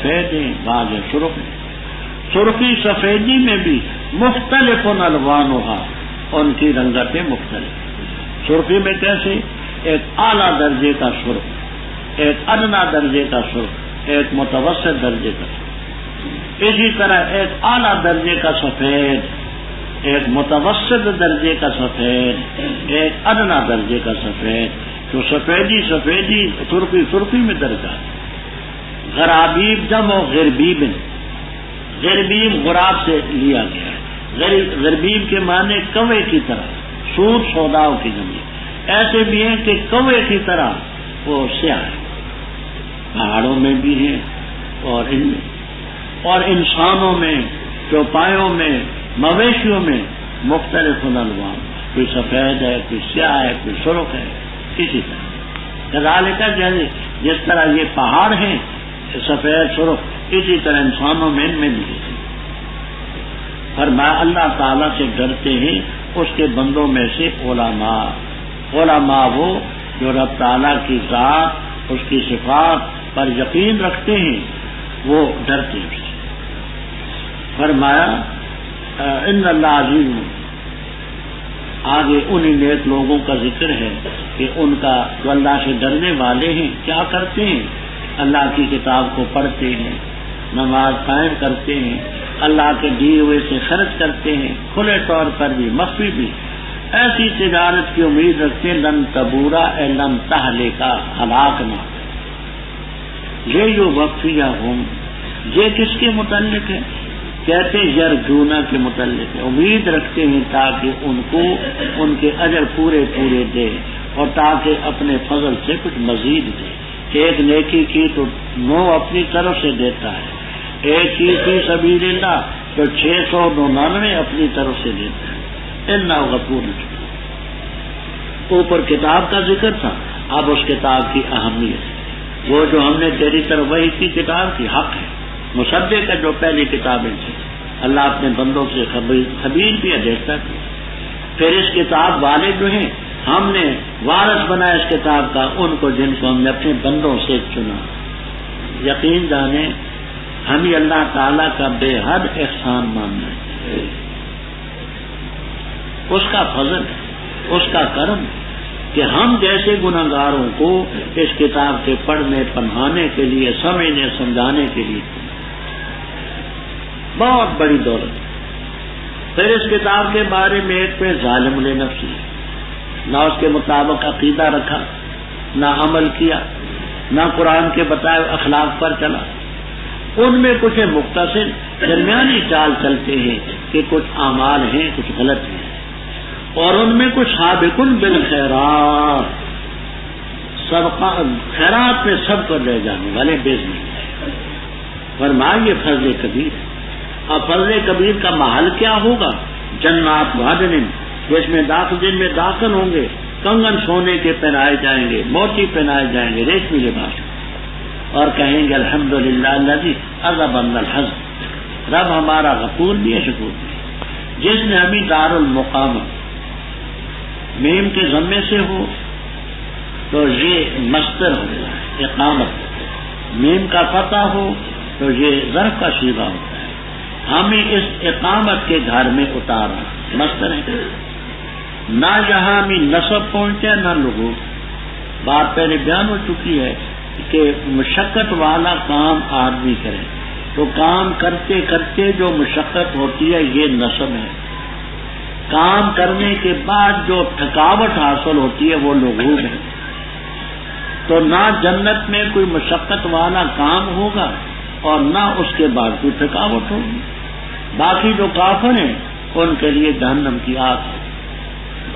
سفید ہیں، بعض سرخ ہیں۔ سرخی سفیدی میں بھی مختلف الوانھا، ان کی رنگتیں مختلف۔ سرخی میں کیسے؟ ایک اعلیٰ درجے کا سرخ، ایک ادنا درجے کا سرخ، ایک متوسط درجے کا سرخ۔ اسی طرح ایک اعلیٰ درجے کا سفید، ایک متوسط درجے کا سفید، ایک ادنا درجے کا سفید۔ تو سفیدی سفیدی، سرخی سرخی میں درجہ۔ غرابیب جمع غربیب، غربیب غراب سے لیا گیا ہے۔ غربیب کے معنی کوے کی طرح، سود سوداؤ کی زمین۔ ایسے بھی ہیں کہ کوے کی طرح وہ سیاہ ہے، پہاڑوں میں بھی ہیں اور ان میں، اور انسانوں میں، چوپایوں میں، مویشیوں میں مختلف الوان، کوئی سفید ہے، کوئی سیاہ ہے، کوئی سرخ ہے، اسی طرح۔ کذالک جس طرح یہ پہاڑ ہیں سفید سرخ، اسی طرح انسانوں میں ان میں بھی ہے۔ فرمایا اللہ تعالیٰ سے ڈرتے ہیں اس کے بندوں میں سے علماء۔ علماء وہ جو رب تعالیٰ کی ذات، اس کی صفات پر یقین رکھتے ہیں، وہ ڈرتے ہیں۔ فرمایا ان اللہ عزیز، آگے انہی نیک لوگوں کا ذکر ہے کہ ان کا جو اللہ سے ڈرنے والے ہیں کیا کرتے ہیں؟ اللہ کی کتاب کو پڑھتے ہیں، نماز قائم کرتے ہیں، اللہ کے دیے ہوئے سے خرچ کرتے ہیں، کھلے طور پر بھی مخفی بھی، ایسی تجارت کی امید رکھتے ہیں لن تبورا اے لن تہلکا، ہلاک نہ۔ یہ جو وقفیہ ہوں، یہ کس کے متعلق ہے؟ کہتے ہیں یرجونا کے متعلق ہے، امید رکھتے ہیں تاکہ ان کو ان کے اجر پورے پورے دے، اور تاکہ اپنے فضل سے کچھ مزید دے۔ ایک نیکی کی تو 9 اپنی طرف سے دیتا ہے، ایک کی فی سبیل اللہ تو 699 اپنی طرف سے دیتا ہے۔ انہ غفور۔ اوپر کتاب کا ذکر تھا، اب اس کتاب کی اہمیت، وہ جو ہم نے تیری طرف وحی کی کتاب کی حق ہے، مصدق ہے جو پہلی کتابیں تھیں، اللہ اپنے بندوں سے خبیر بھی ہے، دیکھتا بھی۔ پھر اس کتاب والے جو ہیں ہم نے وارث بنایا اس کتاب کا ان کو جن کو ہم نے اپنے بندوں سے چنا۔ یقین جانے ہمیں اللہ تعالیٰ کا بے حد احسان ماننا ہے، اس کا فضل ہے، اس کا کرم ہے کہ ہم جیسے گناہگاروں کو اس کتاب کے پڑھنے پڑھانے کے لیے، سمجھنے سمجھانے کے لیے بہت بڑی دولت۔ پھر اس کتاب کے بارے میں ایک پہ ظالم لنفسی، نہ اس کے مطابق عقیدہ رکھا، نہ عمل کیا، نہ قرآن کے بتائے اخلاق پر چلا۔ ان میں کچھ مختصر درمیانی چال چلتے ہیں کہ کچھ اعمال ہیں، کچھ غلط ہیں، اور ان میں کچھ سابقون بالخیرات، خیرات میں سب کو لے جانے والے بیز نہیں۔ فرمایا یہ فضل کبیر ہے۔ اب فضل کبیر کا محل کیا ہوگا؟ جنات وعدن، جس میں داخل ہوں گے، کنگن سونے کے پہنائے جائیں گے، موتی پہنائے جائیں گے، ریشمی لباس، اور کہیں گے الحمدللہ الذی اذھب عنا الحزن، رب ہمارا غفور بھی ہے، شکور بھی ہے، جس نے ہمیں دار المقامت، میم کے ضمے سے ہو تو یہ مصدر ہو جائے اقامت، میم کا فتح ہو تو یہ ظرف کا صیغہ ہوتا ہے، ہمیں اس اقامت کے گھر میں اتارا، مصدر ہے۔ نہ یہاں میں نصب پہنچے نہ لوگوں، بات پہلے بیان ہو چکی ہے کہ مشقت والا کام آدمی کرے تو کام کرتے کرتے جو مشقت ہوتی ہے یہ نصب ہے، کام کرنے کے بعد جو تھکاوٹ حاصل ہوتی ہے وہ لغوب ہے۔ تو نہ جنت میں کوئی مشقت والا کام ہوگا اور نہ اس کے بعد کوئی تھکاوٹ ہوگی۔ باقی جو کافر ہیں ان کے لیے جہنم کی آگ ہے،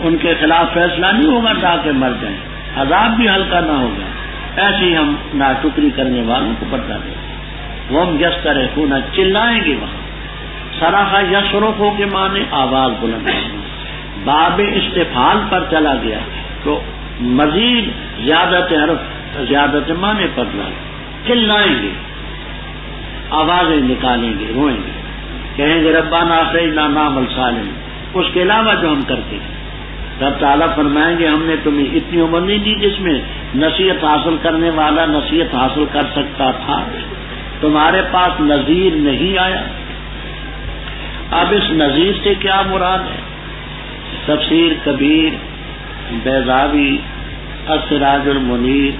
ان کے خلاف فیصلہ نہیں ہوگا تاکہ مر جائیں، عذاب بھی ہلکا نہ ہوگا۔ ایسے ہی ہم ناشکری کرنے والوں کو بتا دیں، وہ ہم یسترخون، چلائیں گے وہاں۔ صرخ یصرخ کے معنی آواز بلند کرنا، باب استفعال پر چلا گیا تو مزید زیادت معنی پر لا، چلائیں گے، آوازیں نکالیں گے، روئیں گے، کہیں گے ربنا اخرجنا نعمل صالحا، اس کے علاوہ جو ہم کرتے ہیں۔ رب تعالیٰ فرمائیں گے ہم نے تمہیں اتنی عمر نہیں دی جس میں نصیحت حاصل کرنے والا نصیحت حاصل کر سکتا تھا، تمہارے پاس نذیر نہیں آیا۔ اب اس نذیر سے کیا مراد ہے؟ تفسیر کبیر، بیضاوی، السراج المنیر،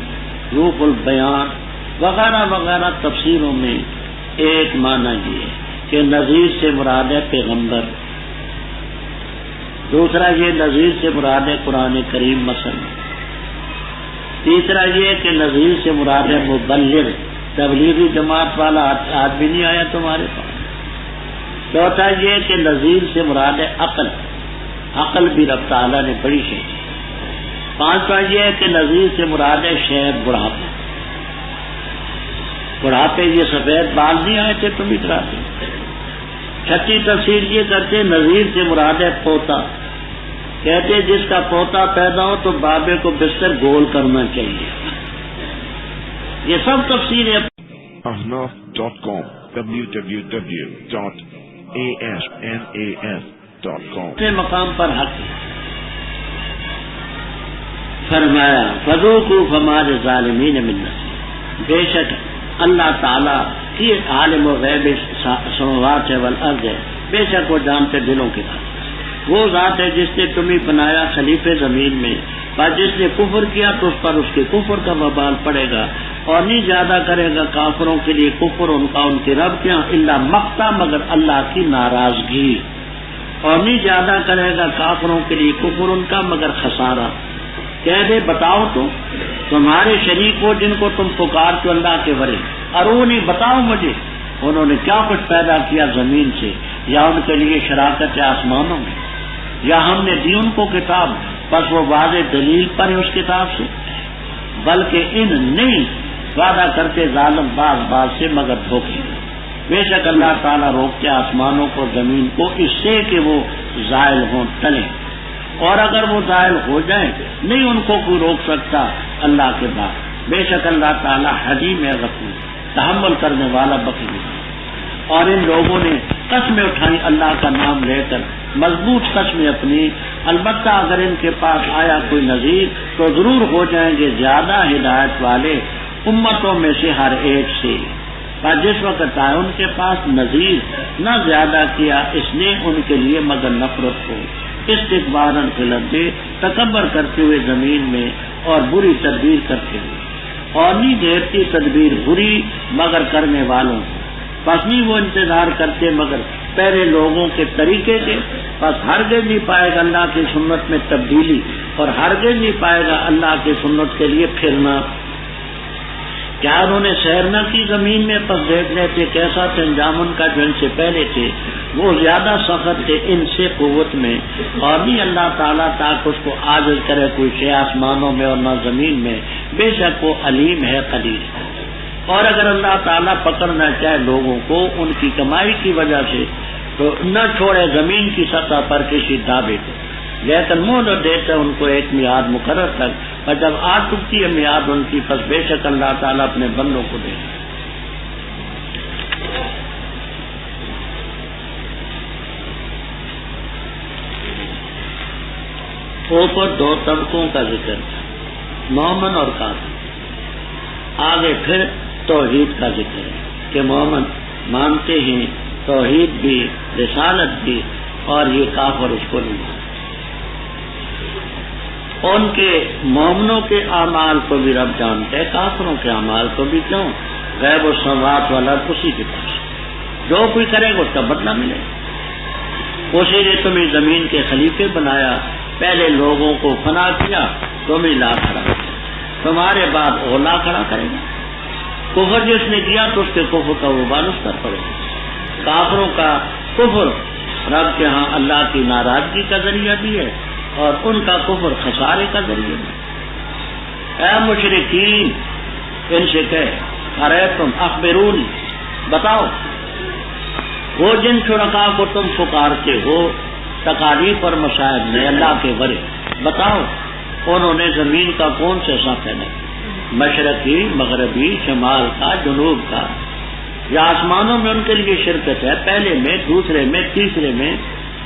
روح البیان وغیرہ وغیرہ تفسیروں میں ایک معنی یہ ہے کہ نذیر سے مراد ہے پیغمبر، دوسرا یہ نذیر سے مراد ہے قرآن کریم مثلا، تیسرا یہ کہ نذیر سے مراد ہے مبلغ، تبلیغی جماعت والا آدمی نہیں آیا تمہارے پاس، چوتھا یہ کہ نذیر سے مراد ہے عقل، عقل بھی رب تعالیٰ نے بڑی ہے، پانچواں یہ ہے کہ نذیر سے مراد ہے شیب، بڑھاپا، بڑھاپے یہ سفید بال نہیں آئے تھے تم اتراتے۔ چھٹی تفسیر یہ کرتے نذیر سے مراد ہے پوتا، کہتے جس کا پوتا پیدا ہو تو بابے کو بستر گول کرنا چاہیے۔ یہ سب تفسیریں ahnaf.com www.ahnas.com سے مقام پر حق ہے۔ فرمایا فذوقوا فما للظالمین من نصیر، بے شک اللہ تعالیٰ کی عالم و غیب سماوات والارض ہے، بے شک وہ جانتے دلوں کے بات، وہ ذات ہے جس نے تمہیں بنایا خلیفے زمین میں، اور جس نے کفر کیا تو اس پر اس کے کفر کا وبال پڑے گا، اور نہیں زیادہ کرے گا کافروں کے لیے کفر ان کا ان کے رب کے ہاں الا مقتا، مگر اللہ کی ناراضگی، اور نہیں زیادہ کرے گا کافروں کے لیے کفر ان کا مگر خسارہ۔ کہہ دے بتاؤ تو تمہارے شریک ہو جن کو تم پکارتے اللہ کے ورے، ارونی بتاؤ مجھے انہوں نے کیا کچھ پیدا کیا زمین سے، یا ان کے لیے شراکت آسمانوں میں، یا ہم نے دی ان کو کتاب بس وہ واضح دلیل پر ہے اس کتاب سے، بلکہ ان نہیں وعدہ کرتے ظالم باز باز سے مگر دھوکے۔ بے شک اللہ تعالیٰ روکتے آسمانوں کو زمین کو اس سے کہ وہ زائل ہوں ٹلیں، اور اگر وہ زائل ہو جائیں نہیں ان کو کوئی روک سکتا اللہ کے بعد۔ بے شک اللہ تعالیٰ حلیم غفور، تحمل کرنے والا بخیل۔ اور ان لوگوں نے قسمیں اٹھائی اللہ کا نام لے کر، مضبوط قسمیں اپنی، البتہ اگر ان کے پاس آیا کوئی نذیر تو ضرور ہو جائیں گے زیادہ ہدایت والے امتوں میں سے ہر ایک سے۔ اور جس وقت آئے ان کے پاس نذیر نہ زیادہ کیا اس نے ان کے لیے مگر نفرت کو، استکبارن فی الارض، تکبر کرتے ہوئے زمین میں اور بری تدبیر کرتے ہوئے، اور نہیں دیرتی تدبیر بری مگر کرنے والوں کو، بس نہیں وہ انتظار کرتے مگر پہلے لوگوں کے طریقے کے، بس ہرگز نہیں پائے گا اللہ کی سنت میں تبدیلی، اور ہرگز نہیں پائے گا اللہ کی سنت کے لیے پھرنا۔ کیا انہوں نے سیر نہ کی زمین میں؟ پس دیکھ لیتے کیسا تھا انجام ان کا جو ان سے پہلے تھے، وہ زیادہ سخت تھے ان سے قوت میں، اور نہیں اللہ تعالیٰ تاکہ اس کو عاجز کرے کوئی شے آسمانوں میں اور نہ زمین میں، بے شک وہ علیم ہے قدیر۔ اور اگر اللہ تعالیٰ پکڑنا چاہے لوگوں کو ان کی کمائی کی وجہ سے تو نہ چھوڑے زمین کی سطح پر کسی دعوے کو، لیکن مہلت دیتا ان کو ایک میعاد مقرر تک، اور جب آ چکتی ہے میعاد ان کی پس بے شک اللہ تعالیٰ اپنے بندوں کو دے۔ اوپر دو طبقوں کا ذکر تھا، مومن اور کافر، آگے پھر توحید کا ذکر ہے کہ مومن مانتے ہیں توحید بھی رسالت بھی، اور یہ کافر اس کو نہیں مانتے۔ ان کے مومنوں کے اعمال کو بھی رب جانتے ہیں، کافروں کے اعمال کو بھی، کیوں؟ غیب السماوات والارض اسی کے پاس، جو کوئی کرے گا اس کا بدلہ ملے گا۔ اسی نے تمہیں زمین کے خلیفے بنایا، پہلے لوگوں کو فنا کیا، تمہیں لا کھڑا کیا، تمہارے بعد اولا کھڑا کرے گا۔ کفر جس نے کیا تو اس کے کفر کا وبال اس پر پڑے گا۔ کافروں کا کفر رب کے ہاں اللہ کی ناراضگی کا ذریعہ بھی ہے، اور ان کا کفر خسارے کا ذریعہ بھی۔ اے مشرکین ان سے کہے ارے اخبرونی، بتاؤ وہ جن شرکاء کو تم پکارتے ہو تکالیف اور مصائب میں اللہ کے ورے، بتاؤ انہوں نے زمین کا کون سے حصہ پیدا کیا، مشرقی مغربی شمال کا جنوب کا، یا آسمانوں میں ان کے لیے شرکت ہے، پہلے میں دوسرے میں تیسرے میں،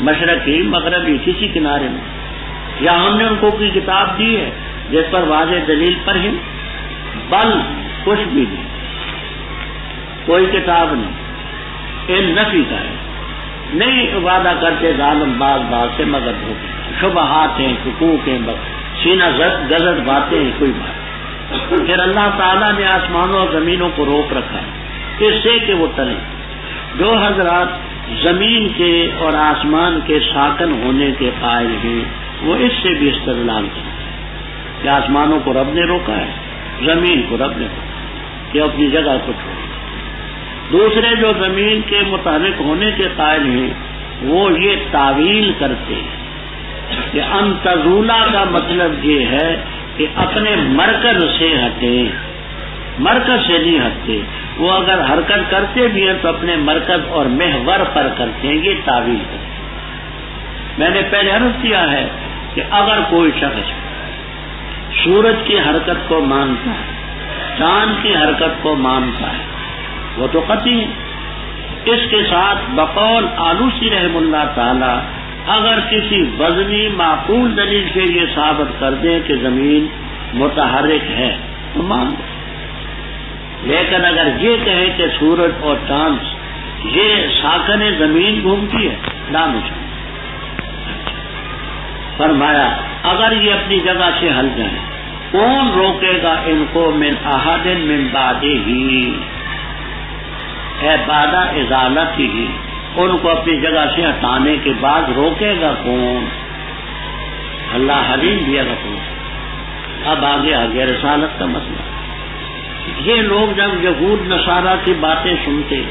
مشرقی مغربی کسی کنارے میں، یا ہم نے ان کو کوئی کتاب دی ہے جس پر واضح دلیل پر ہے؟ بل کچھ بھی نہیں، کوئی کتاب نہیں، علم نفی کا ہے، نہیں وعدہ کرتے ظالم باز سے مگر دھوکے کا، شبہات ہیں، حقوق ہیں، سینہ گزر باتیں ہیں، کوئی بات نہیں۔ پھر اللہ تعالیٰ نے آسمانوں اور زمینوں کو روک رکھا ہے اس سے کہ وہ تلیں۔ جو حضرات زمین کے اور آسمان کے ساکن ہونے کے قائل ہیں وہ اس سے بھی استدلال کرتے ہیں کہ آسمانوں کو رب نے روکا ہے، زمین کو رب نے روکا کہ اپنی جگہ کو چھوڑے۔ دوسرے جو زمین کے متحرک ہونے کے قائل ہیں وہ یہ تعویل کرتے ہیں کہ ان تزولا کا مطلب یہ ہے کہ اپنے مرکز سے ہٹیں، مرکز سے نہیں ہٹتے، وہ اگر حرکت کرتے بھی ہیں تو اپنے مرکز اور محور پر کرتے ہیں، یہ تعویل کرتے ہیں۔ میں نے پہلے عرض کیا ہے کہ اگر کوئی شخص سورج کی حرکت کو مانتا ہے، چاند کی حرکت کو مانتا ہے، وہ تو قطعی ہے۔ اس کے ساتھ بقول آلوسی رحم اللہ تعالی اگر کسی وزنی معقول دلیل سے یہ ثابت کر دیں کہ زمین متحرک ہے تو مان لیں، لیکن اگر یہ کہیں کہ سورج اور چاند یہ ساکن زمین گھومتی ہے ناممکن۔ فرمایا اگر یہ اپنی جگہ سے ہل جائیں کون روکے گا ان کو من احد من بعدہ اے بعد ازالتہ، ان کو اپنی جگہ سے ہٹانے کے بعد روکے گا کون؟ اللہ حلیم بھی غفور۔ اب آگے رسالت کا مسئلہ۔ یہ لوگ جب یہود نصارہ کی باتیں سنتے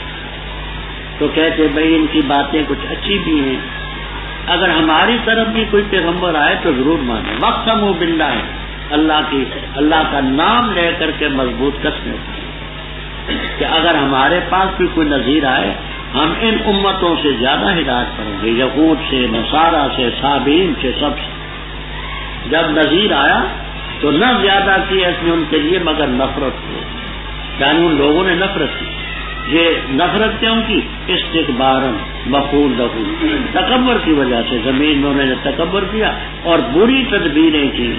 تو کہتے بھئی ان کی باتیں کچھ اچھی بھی ہیں، اگر ہماری طرف بھی کوئی پیغمبر آئے تو ضرور مانیں۔ وقسموا باللہ، اللہ کا نام لے کر کے مضبوط قسمیں کہ اگر ہمارے پاس بھی کوئی نذیر آئے ہم ان امتوں سے زیادہ ہدایت کریں گے، یہود سے، نصارہ سے، صابئین سے، سب سے۔ جب نذیر آیا تو نہ زیادہ کی اس نے ان کے لیے مگر نفرت کی، یعنی ان لوگوں نے نفرت کی۔ یہ نفرت کیوں کی؟ استکبارن مفعول لہو، تکبر کی وجہ سے زمین میں انہوں نے تکبر کیا اور بری تدبیریں کی۔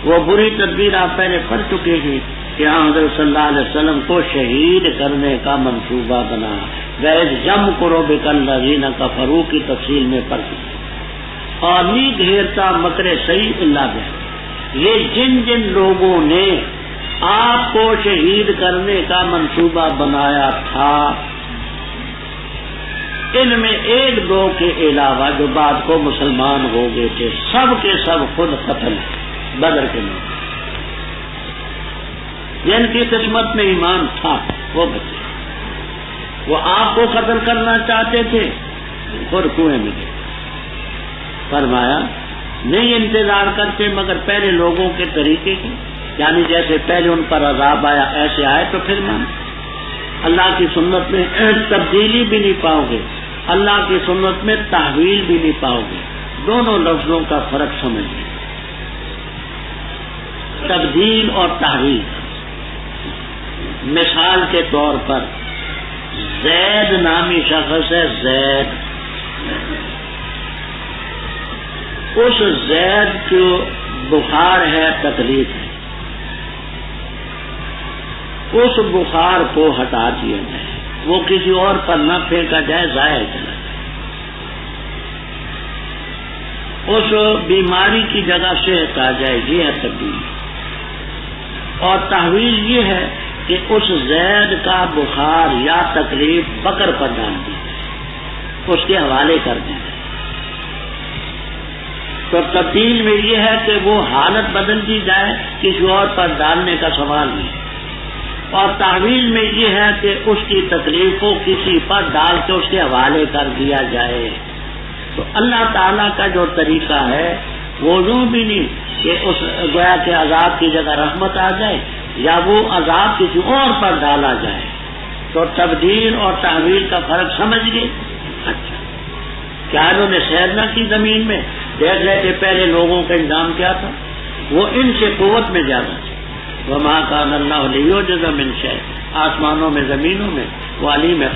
وہ بری تدبیر آپ پہلے پڑھ چکے ہیں کہ حضرت صلی اللہ علیہ وسلم کو شہید کرنے کا منصوبہ بنا، وَإِذْ يَمْكُرُ بِكَ الَّذِينَ كَفَرُوا کی تفصیل میں پڑھ چکے۔ اور نہیں گھیرتا مکر سیئ الا بِهِ، یہ جن جن لوگوں نے آپ کو شہید کرنے کا منصوبہ بنایا تھا ان میں ایک دو کے علاوہ جو بعد کو مسلمان ہو گئے تھے سب کے سب خود قتل بدر کے موقع، جن کی قسمت میں ایمان تھا وہ بچے، وہ آپ کو قتل کرنا چاہتے تھے اور کنویں میں گئے۔ فرمایا نہیں انتظار کرتے مگر پہلے لوگوں کے طریقے کے، یعنی جیسے پہلے ان پر عذاب آیا ایسے آئے تو پھر مان۔ اللہ کی سنت میں تبدیلی بھی نہیں پاؤ گے، اللہ کی سنت میں تحویل بھی نہیں پاؤ گے، دونوں لفظوں کا فرق سمجھیں۔ تبدیل اور تحویل، مثال کے طور پر زید نامی شخص ہے، زید، اس زید جو بخار ہے تکلیف ہے، اس بخار کو ہٹا دیا جائے، وہ کسی اور پر نہ پھینکا جائے، ضائع چلا جائے، اس بیماری کی جگہ سے ہٹا جائے، یہ ہے تبدیل۔ اور تحویل یہ ہے کہ اس زید کا بخار یا تکلیف بکر پر ڈال دی جائے، اس کے حوالے کر دی جائے۔ تو تبدیل میں یہ ہے کہ وہ حالت بدل دی جائے، کسی اور پر ڈالنے کا سوال نہیں۔ اور تحویل میں یہ ہے کہ اس کی تکلیف کو کسی پر ڈال کے اس کے حوالے کر دیا جائے۔ تو اللہ تعالیٰ کا جو طریقہ ہے وہ یوں بھی نہیں کہ اس گویا کے عذاب کی جگہ رحمت آ جائے یا وہ عذاب کسی اور پر ڈالا جائے۔ تو تبدیل اور تحویل کا فرق سمجھ گئے؟ اچھا، کیا انہوں نے سیر نہ کی زمین میں؟ دیکھ رہے تھے پہلے لوگوں کا انجام کیا تھا، وہ ان سے قوت میں زیادہ تھے۔ وَمَا كَانَ اللَّهُ لِيُعْجِزَ مِن شَيْءٍ، آسمانوں میں زمینوں میں وہ علیم ہے۔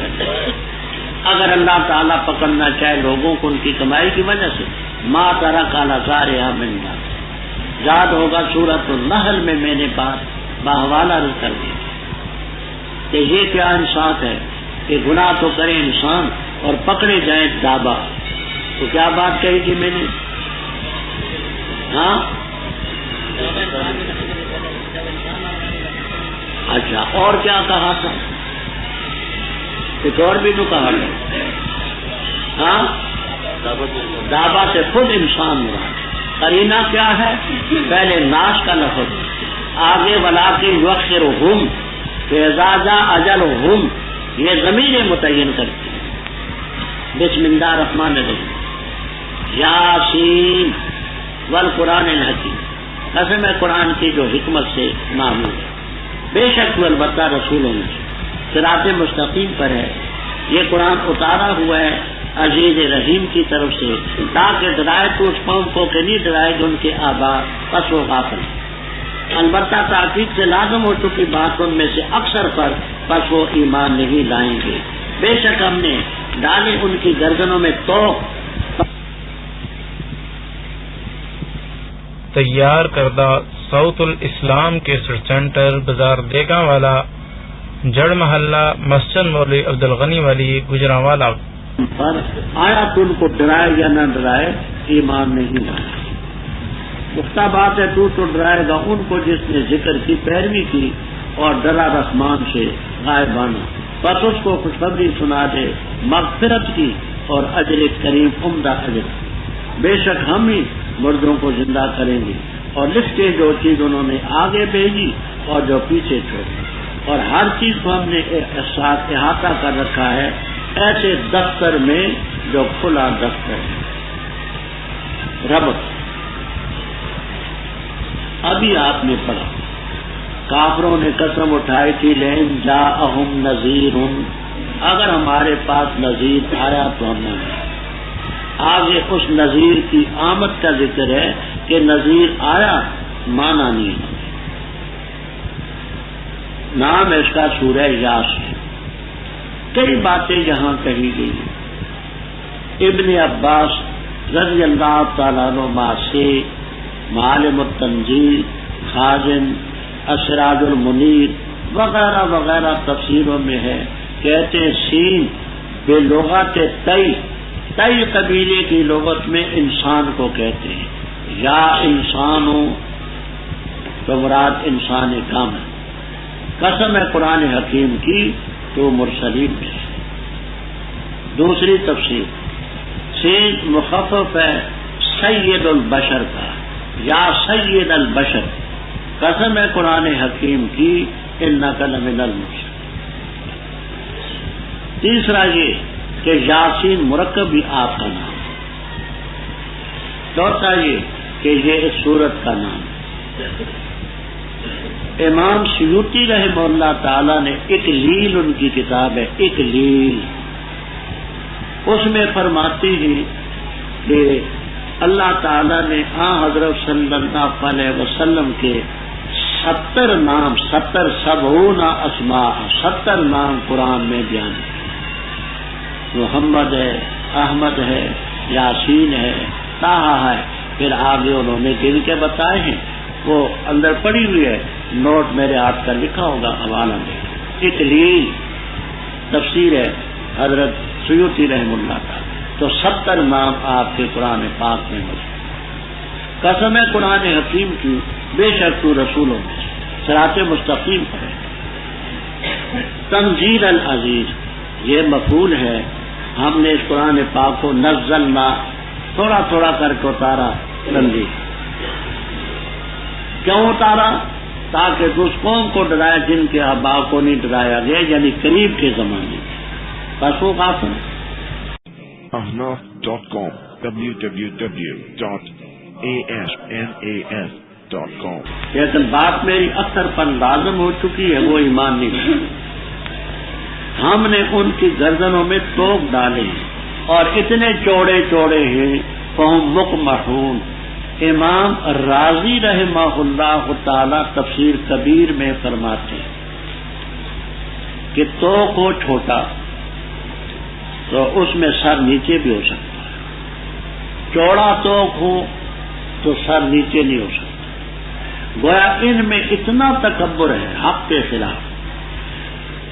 اگر اللہ تعالیٰ پکڑنا چاہے لوگوں کو ان کی کمائی کی وجہ سے، مَا تَرَكَ عَلَىٰ ظَهْرِهَا مِن دَابَّةٍ، یاد ہوگا سورۃ النحل میں نے بات باحوالہ کر دی، کہ یہ کیا انصاف ہے کہ گناہ تو کرے انسان اور پکڑے جائیں دابا. تو کیا بات کہی تھی میں نے؟ ہاں اچھا، اور کیا کہا تھا؟ کچھ اور بھی تو کہا تھا. ہاں دابا سے خود انسان مراد. قرینہ کیا ہے؟ پہلے ناش کا لفظ، آگے ولاکن یؤخرہم فاذا جاء اجلہم، یہ ضمیر متعین کرتی ہے. بسم اللہ الرحمن الرحیم. یاسین والقرآن الحکیم، قسم ہے قرآن کی جو حکمت سے معمول ہے. بے شک وہ البتہ رسولوں میں صراط مستقیم پر ہے. یہ قرآن اتارا ہوا ہے عزیز رحیم کی طرف سے، تاکہ ڈرائے تو اس قوم کو کہ نہیں ڈرائے جو ان کے آبا پس و غافل. البتہ تحقیق سے لازم ہو چکی بات ان میں سے اکثر پر پس وہ ایمان نہیں لائیں گے. بے شک ہم نے ڈالے ان کی گردنوں میں توق. تیار کردہ ساؤتھ الاسلام کیسٹ سینٹر، بازار دیگاں والا، جڑ محلہ، مسجد مولوی عبدالغنی والی، گجرانوالا. پر آیا تو ان کو ڈرائے یا نہ ڈرائے ایمان نہیں لائے. پختہ بات ہے تو ڈرائے گا ان کو جس نے ذکر کی پیروی کی اور ڈرا رحمان سے غائبانہ. بس اس کو خوشخبری سنا دے مغفرت کی اور اجر کریم عمدہ اجر. بے شک ہم ہی مردوں کو زندہ کریں گے اور لکھتے جو چیز انہوں نے آگے بھیجی اور جو پیچھے چھوڑی، اور ہر چیز کو ہم نے ساتھ احاطہ کر رکھا ہے ایسے دفتر میں جو کھلا دفتر ہے. ربط ابھی آپ نے پڑھا، کافروں نے قسم اٹھائی تھی لئن جاءہم نذیر، اگر ہمارے پاس نذیر آیا تو ہم نے. آگے اس نذیر کی آمد کا ذکر ہے کہ نذیر آیا، مانا نہیں. نام اس کا سورہ یاسین. کئی باتیں یہاں کہی گئی. ابن عباس رضی اللہ تعالیٰ عنہ سے معالم التنزیل، خازن، اسراج المنیر وغیرہ وغیرہ تفسیروں میں ہے. کہتے ہیں سین بے لغت تئی قبیلے کی لغت میں انسان کو کہتے ہیں. یا انسانوں تو مراد انسان کامل. قسم ہے قرآن حکیم کی تو مرسلین میں. دوسری تفسیر سین مخفف ہے سید البشر کا، یا سید البشر. قسم ہے قرآن حکیم کی انک لمن المرسلین. تیسرا یہ کہ یاسین مرکب بھی آپ کا نام. چوتھا یہ کہ یہ اس سورت کا نام. امام سیوطی رحمہ اللہ تعالی نے اکلیل ان کی کتاب ہے اکلیل، اس میں فرماتے ہیں کہ اللہ تعالی نے حضرت صلی اللہ علیہ وسلم کے 70 نام 70 اسماء 70 نام قرآن میں بیان ہے. محمد ہے، احمد ہے، یاسین ہے، طٰہٰ ہے. پھر آگے انہوں نے گن کے بتائے ہیں، وہ اندر پڑی ہوئی ہے، نوٹ میرے ہاتھ کا لکھا ہوگا، حوالہ میں. اکلیل تفسیر ہے حضرت سیوطی رحمہ اللہ تعالی. تو 70 نام آپ کے قرآن پاک میں موجود. قسم ہے قرآن حکیم کی بے شک تو رسولوں میں صراط مستقیم پر ہے. تنزیل العزیز یہ مفعول ہے. ہم نے اس قرآن پاک کو نزلنا تھوڑا تھوڑا کر کے اتارا. تنزیل کیوں اتارا؟ تاکہ اس قوم کو ڈرائے جن کے آبا کو نہیں ڈرایا گیا، یعنی قریب کے زمانے میں. بس وہ کافی. ahnaf.com www.asnas.com. لیکن بات میری اکثر پر لازم ہو چکی ہے، وہ ایمان نہیں. ہم نے ان کی گردنوں میں توق ڈالے اور اتنے چوڑے چوڑے ہیں فہم مقمحون. امام راضی رحمہ اللہ تعالی تفسیر کبیر میں فرماتے ہیں کہ توق ہو چھوٹا تو اس میں سر نیچے بھی ہو سکتا ہے، چوڑا توق ہو تو سر نیچے نہیں ہو سکتا. گویا ان میں اتنا تکبر ہے حق کے خلاف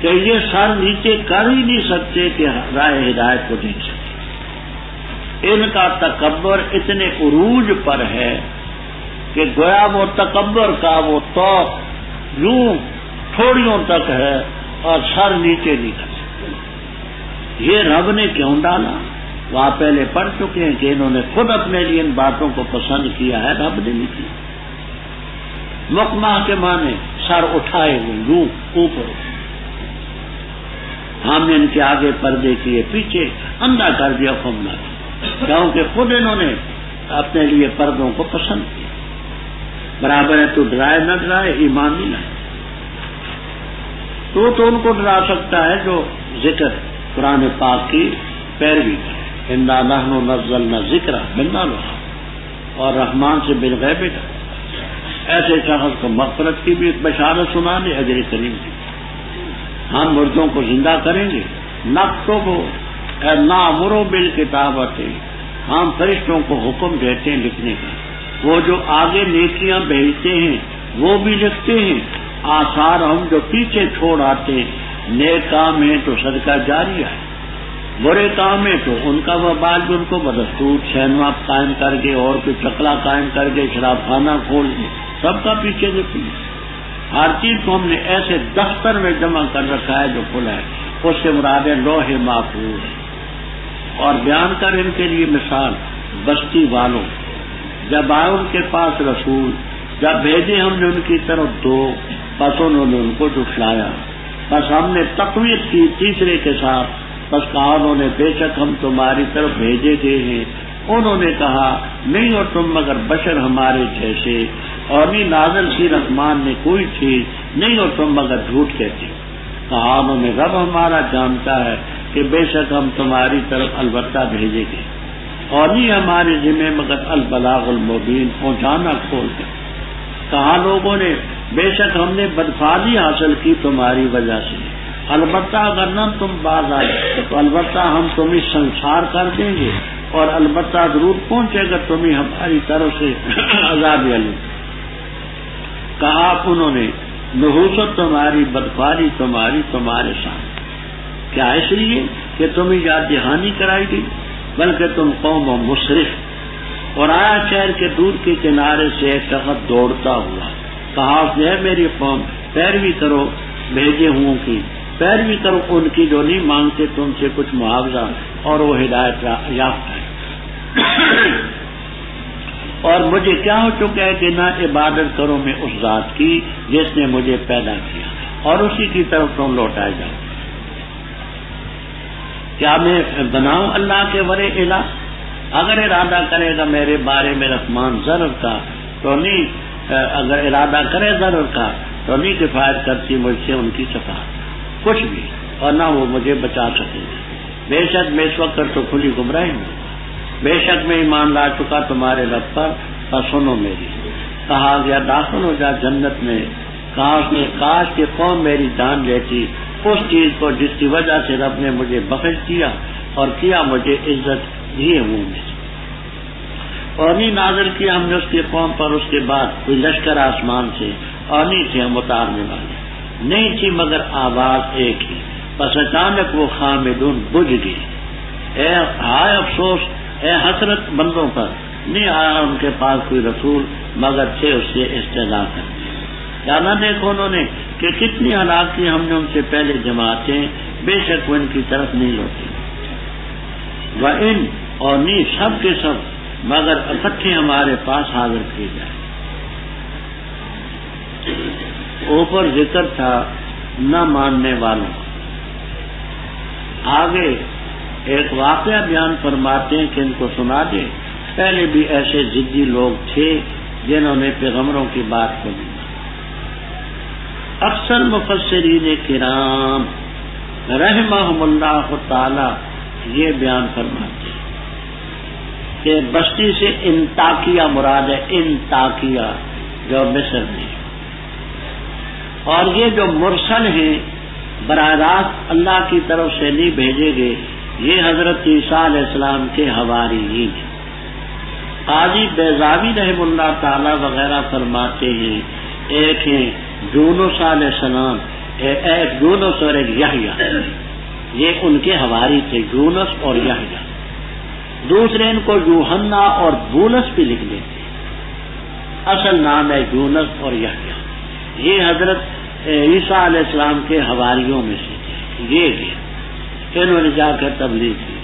کہ یہ سر نیچے کر ہی نہیں سکتے کہ راہ ہدایت کو دیکھ سکے. ان کا تکبر اتنے عروج پر ہے کہ گویا وہ تکبر کا وہ توق یوں تھوڑیوں تک ہے اور سر نیچے نہیں کر سکتے. یہ رب نے کیوں ڈالا؟ وہ آپ پہلے پڑھ چکے ہیں کہ انہوں نے خود اپنے لیے ان باتوں کو پسند کیا ہے، رب نے نہیں کیا. مقمہ کے معنی سر اٹھائے ہوئے یوں اوپر. ہم نے ان کے آگے پردے کیے، پیچھے اندھا کر دیا قومنا، کیونکہ خود انہوں نے اپنے لیے پردوں کو پسند کیا. برابر ہے تو ڈرائے نہ ڈرائے، ایمان نہیں لائے. تو ان کو ڈرا سکتا ہے جو ذکر قرآن پاک کی پیروی کرے. انا نحن نزلنا ذکر بنا رہا اور رحمان سے بالغیب کا. ایسے شخص کو مغفرت کی بھی ایک بشارت سنا دے، اجر کریم کی. ہم مردوں کو زندہ کریں گے. نقصوں کو نامرو بالکتابت، ہم فرشتوں کو حکم دیتے ہیں لکھنے کا. وہ جو آگے نیکیاں بھیجتے ہیں وہ بھی لکھتے ہیں. آثار ہم جو پیچھے چھوڑ آتے ہیں، نیک کام ہے تو صدقہ جاریہ ہے، برے کام ہے تو ان کا وبال بھی ان کو بدستور سینما قائم کر کے اور کوئی چکلا قائم کر کے شراب خانہ کھول کے سب کا پیچھے دیکھیں. ہر چیز کو ہم نے ایسے دفتر میں جمع کر رکھا ہے جو کھلا ہے. اس سے مراد ہے لوح محفوظ. اور بیان کر ان کے لیے مثال بستی والوں. جب آئے ان کے پاس رسول، جب بھیجے ہم نے ان کی طرف دو، بس انہوں نے ان کو جھٹلایا. بس ہم نے تقویت کی تیسرے کے ساتھ. بس کہا انہوں نے بے شک ہم تمہاری طرف بھیجے گئے ہیں. انہوں نے کہا نہیں اور تم مگر بشر ہمارے جیسے، اور نہیں نازل کی رحمان نے کوئی چیز نہیں اور تم مگر جھوٹ کہتے. کہا انہوں نے رب ہمارا جانتا ہے کہ بے شک ہم تمہاری طرف البتہ بھیجے گئے، اور نہیں ہمارے ذمہ مگر البلاغ المبین، پہنچانا کھول کر. کہا لوگوں نے بے شک ہم نے بدفالی حاصل کی تمہاری وجہ سے، البتہ اگر نہ تم باز آئے تو البتہ ہم تمہیں سنسار کر دیں گے، اور البتہ ضرور پہنچے گا تمہیں ہماری طرف سے عذاب علیم. کہا انہوں نے نحوست تمہاری، بدفاری تمہاری تمہارے ساتھ، کیا اس لیے کہ تمہیں یاد دہانی کرائی گئی، بلکہ تم قوم و مصرف. اور آیا شہر کے دور کے کنارے سے ایک شخص دوڑتا ہوا. کہا ہے میری قوم پیروی کرو بھیجے ہوں کی، پیروی کرو ان کی جو نہیں مانگتے تم سے کچھ معاوضہ اور وہ ہدایت یافتہ ہے. اور مجھے کیا ہو چکا ہے کہ نہ عبادت کرو میں اس ذات کی جس نے مجھے پیدا کیا، اور اسی کی طرف تم لوٹائے جاؤ. کیا میں بناؤں اللہ کے ورے الہ؟ اگر ارادہ کرے گا میرے بارے میں رحمان ضرر کا تو نہیں، اگر ارادہ کرے ضرر کا تو نہیں کفایت کرتی مجھ سے ان کی شفاعت کچھ بھی، اور نہ وہ مجھے بچا سکیں گے. بے شک میں اس وقت تو کھلی گمراہی ہوں. بے شک میں ایمان لا چکا تمہارے رب پر سنو میری. کہا گیا داخل ہو جا جنت میں. کاش کہ قوم میری جان لیتی اس چیز کو جس کی وجہ سے رب نے مجھے بخش دیا اور کیا مجھے عزت دیے ہوں میں، اور نہیں نازل کیا ہم نے اس کی قوم پر اس کے بعد کوئی لشکر آسمان سے، اور نہیں تھے ہم اتارنے والے، نہیں تھی مگر آواز ایک ہی. بس اچانک وہ خامدون بجھ گئی. اے ہائے افسوس، اے حسرت بندوں پر، نہیں آیا ان کے پاس کوئی رسول مگر تھے اس سے استہزاء کرتے. کیا نہ دیکھو انہوں نے کہ کتنی ہلاک کی ہم نے ان سے پہلے جماعتیں، بے شک وہ ان کی طرف نہیں لوٹی. وَإِن اور نہیں سب کے سب مگر اکٹھے ہمارے پاس حاضر کیے جائے. اوپر ذکر تھا نہ ماننے والوں. آگے ایک واقعہ بیان فرماتے ہیں کہ ان کو سنا دیں. پہلے بھی ایسے ضدی لوگ تھے جنہوں نے پیغمبروں کی بات کو لی. اکثر مفسرین کرام رحمہم اللہ تعالی یہ بیان فرماتے ہیں کہ بستی سے انطاکیہ مراد ہے، انطاکیہ جو مصر میں، اور یہ جو مرسل ہیں براہ راست اللہ کی طرف سے نہیں بھیجے گئے، یہ حضرت عیسیٰ علیہ السلام کے حواریین ہیں. قاضی بیضاوی رحمہ اللہ تعالی وغیرہ فرماتے ہیں ایک ہیں یونس علیہ السلام، ایک یونس اور ایک یحییٰ، یہ ان کے حواری تھے، یونس اور یحییٰ۔ دوسرے ان کو یوحنا اور بولس بھی لکھ لیتے، اصل نام ہے یونس اور یحییٰ۔ یہ حضرت عیسیٰ علیہ السلام کے حواریوں میں سے تھے، یہ انہوں نے جا کر تبلیغ کی۔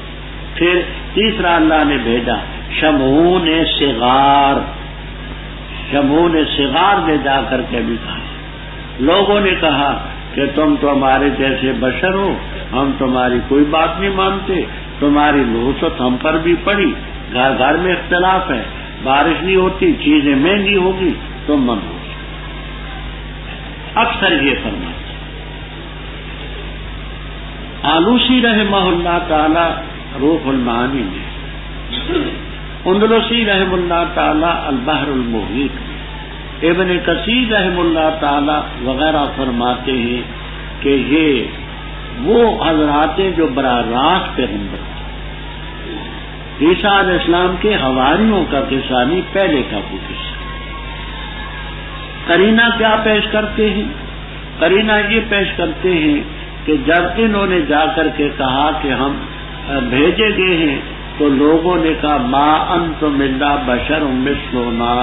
پھر تیسرا اللہ نے بھیجا شمعون صغار، شمعون صغار نے جا کر کے بھی کہا، لوگوں نے کہا کہ تم تو ہمارے جیسے بشر ہو، ہم تمہاری کوئی بات نہیں مانتے، تمہاری نحوست ہم پر بھی پڑی، گھر گھر میں اختلاف ہے، بارش نہیں ہوتی، چیزیں مہنگی ہوگی، تم من ہو۔ اکثر یہ فرماتے آلوسی رحمہ اللہ تعالی روح المعانی میں، اندلسی رحم اللہ تعالی البحر المحیط میں، ابن کثیر رحم اللہ تعالی وغیرہ فرماتے ہیں کہ یہ وہ حضرات ہیں جو براہ راست پیغمبر تھے۔ عیسیٰ علیہ السلام کے حواریوں کا قصہ نہیں، پہلے کا کوئی قصہ۔ قرینہ کیا پیش کرتے ہیں؟ قرینہ یہ پیش کرتے ہیں کہ جب انہوں نے جا کر کے کہا کہ ہم بھیجے گئے ہیں تو لوگوں نے کہا ما انتم الا بشر مثلنا،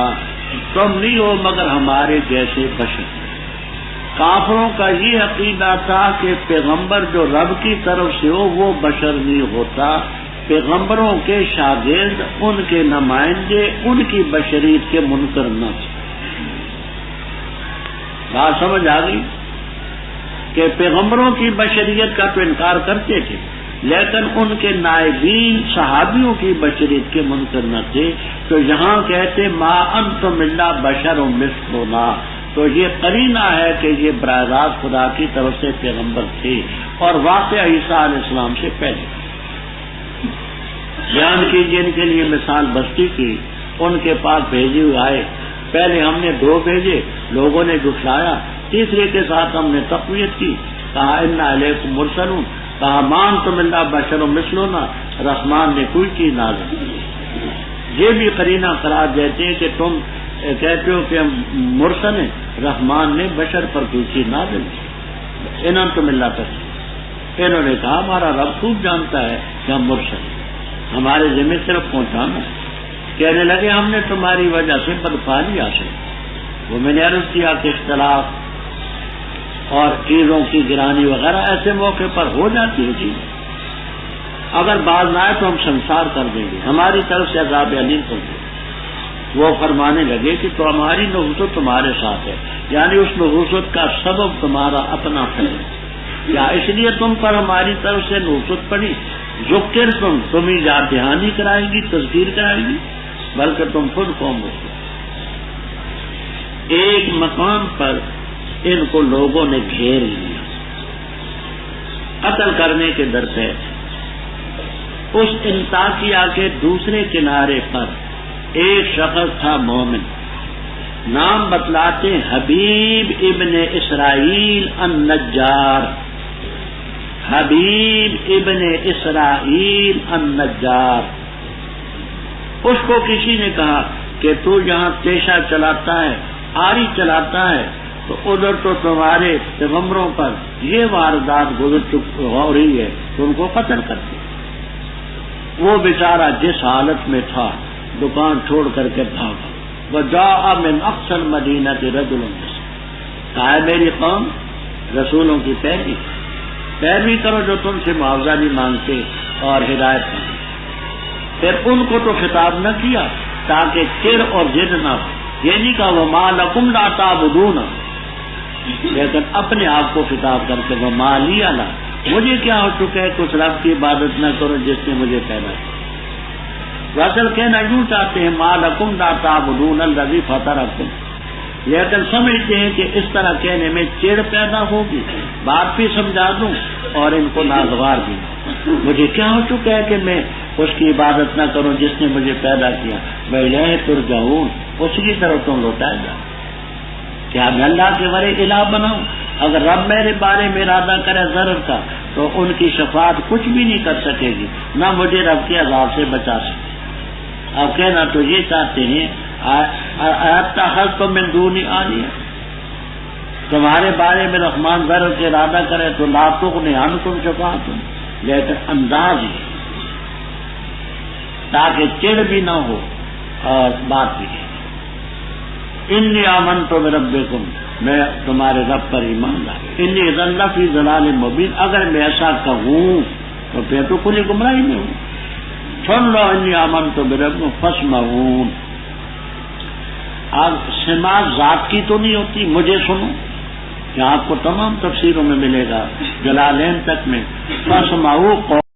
تم نہیں ہو مگر ہمارے جیسے بشر۔ کافروں کا یہ عقیدہ تھا کہ پیغمبر جو رب کی طرف سے ہو وہ بشر نہیں ہوتا، پیغمبروں کے شاگرد، ان کے نمائندے، ان کی بشریت کے منکر نہ تھے۔ بات سمجھ آ گئی کہ پیغمبروں کی بشریت کا تو انکار کرتے تھے، لیکن ان کے نائبین صحابیوں کی بشریت کے منکر نہ تھے۔ تو یہاں کہتے ما انتم الا بشر مثلنا، تو یہ قرینہ ہے کہ یہ براہ راست خدا کی طرف سے پیغمبر تھے اور واقعہ عیسیٰ علیہ السلام سے پہلے۔ بیان کیجیے ان کے لیے مثال بستی کی، ان کے پاس بھیجے ہوئے آئے، پہلے ہم نے 2 بھیجے، لوگوں نے جھٹلایا، تیسرے کے ساتھ ہم نے تقویت کی، کہا انا علیکم مرسلون، کہا مان تم اللہ بشر مثلنا، رحمان نے کوئی چیز نازل کی۔ یہ بھی قرینہ قرار دیتے ہیں کہ تم کہتے ہو کہ ہم مرسل ہیں، رحمان نے بشر پر کوئی چیز نازل کی، انہوں تم اللہ تک۔ انہوں نے کہا ہمارا رب خوب جانتا ہے کہ ہم مرسل ہیں، ہمارے ذمہ صرف پہنچانا ہے۔ کہنے لگے ہم نے تمہاری وجہ سے بدفعلی حاصل، وہ میں نے عرض کیا کہ اختلاف اور چیزوں کی گرانی وغیرہ ایسے موقع پر ہو جاتی ہے چیز، اگر باز نہ آئے تو ہم سنسار کر دیں گے، ہماری طرف سے عذاب علیم کر دیں گے۔ وہ فرمانے لگے کہ تو ہماری نحوست تمہارے ساتھ ہے، یعنی اس نحوست کا سبب تمہارا اپنا ہے، کیا اس لیے تم پر ہماری طرف سے نحوست پڑی؟ ذکر تم ہی یاد دہانی کرائے گی، تذکیر کرائے گی، بلکہ تم خود قوم ہو۔ ایک مقام پر ان کو لوگوں نے گھیر لیا، قتل کرنے کے در پہ۔ اس انطاکیہ کے دوسرے کنارے پر ایک شخص تھا مومن، نام بتلاتے حبیب ابن اسرائیل النجار، حبیب ابن اسرائیل النجار۔ اس کو کسی نے کہا کہ تو یہاں پیشہ چلاتا ہے، آری چلاتا ہے، تو ادھر تو تمہارے پیغمبروں پر یہ واردات گزر ہو رہی ہے، تو ان کو قتل کرتے۔ وہ بیچارہ جس حالت میں تھا دکان چھوڑ کر کے بھاگا، وجاء من اقصى المدینہ رجل، کہا میری قوم رسولوں کی پیروی کرو جو تم سے معاوضہ بھی مانگتے اور ہدایت مانگتے۔ پھر ان کو تو خطاب نہ کیا تاکہ کر اور ضد نہ ہو، یہ نہیں کہا وما لکم لا تعبدون، لیکن اپنے آپ کو خطاب کر کے وما لی لا، مجھے کیا ہو چکا ہے کہ اس رب کی عبادت نہ کرو جس نے مجھے پیدا کیا۔ اصل کہنا یوں چاہتے ہیں ما لکم لا تعبدون الذی فطرکم، لیکن سمجھتے ہیں کہ اس طرح کہنے میں چڑ پیدا ہوگی، بات بھی سمجھا دوں اور ان کو ناگوار بھی، مجھے کیا ہو چکا ہے کہ میں اس کی عبادت نہ کروں جس نے مجھے پیدا کیا، وَإِلَيْهِ تُرْجَعُونَ، اس کی طرف تم لوٹائے جا۔ کیا میں اللہ کے ورے الہ بناؤں؟ اگر رب میرے بارے میں ارادہ کرے ضرر کا تو ان کی شفاعت کچھ بھی نہیں کر سکے گی، نہ مجھے رب کے عذاب سے بچا سکے۔ اب کہنا تو یہ چاہتے ہیں اتخذتم من دونی آلیہ، تمہارے بارے میں رحمان ضرر کے ارادہ کرے تو لا تغنی عنکم شفاعتہم، لیکن انداز یہ تاکہ چڑ بھی نہ ہو اور بات بھی انی آمنت بربکم، میں تمہارے رب پر ایمان لایا، انی اذن لفی ضلال مبین، اگر میں ایسا کہوں تو پھر تو کھلی گمراہی میں ہوں۔ سن لو انی آمنت بربکم فاسمعون، اب سماع ذات کی تو نہیں ہوتی، مجھے سنو، یہ آپ کو تمام تفسیروں میں ملے گا، جلالین تک میں، فاسمعوا